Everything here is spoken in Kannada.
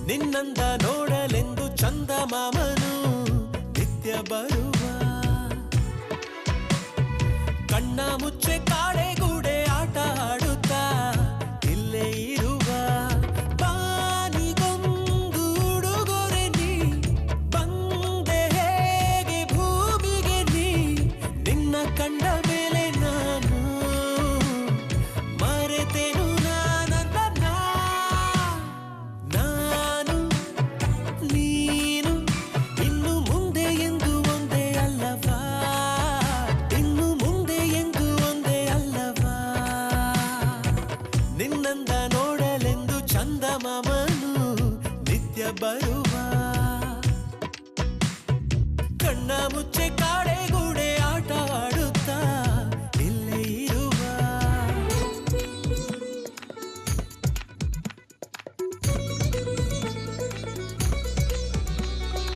ನಿನ್ನಂದ ನೋಡಲೆಂದು ಚಂದಮಾಮನು ನಿತ್ಯ ಬರುವ ಕಣ್ಣ ಮುಚ್ಚೆ ಕಾಡೆಗೂಡೆ ಆಟ ಆಡುತ್ತಾ ಇಲ್ಲೇ ಇರುವ ಬಾನಿಗೊಂದು ಉಡುಗೊರೆ ನೀ ಬಂದೆ ಹೇಗೆ ಭೂಮಿಗೆ ನೀ ನಿನ್ನ ಕಂಡ ಮೇಲೆ ನಾನು ಮರೆತೆನು ನಾನು ನೀನು ಇನ್ನು ಮುಂದೆ ಎಂದು ಒಂದೇ ಅಲ್ಲವಾ ಇನ್ನು ಮುಂದೆ ಎಂದು ಒಂದೇ ಅಲ್ಲವಾ ನಿನ್ನಂದ ನೋಡಲೆಂದು ಚಂದಮಾಮನು ನಿತ್ಯ ಬರುವ ಕಣ್ಣ ಮುಚ್ಚೆ ಕಾಡೆ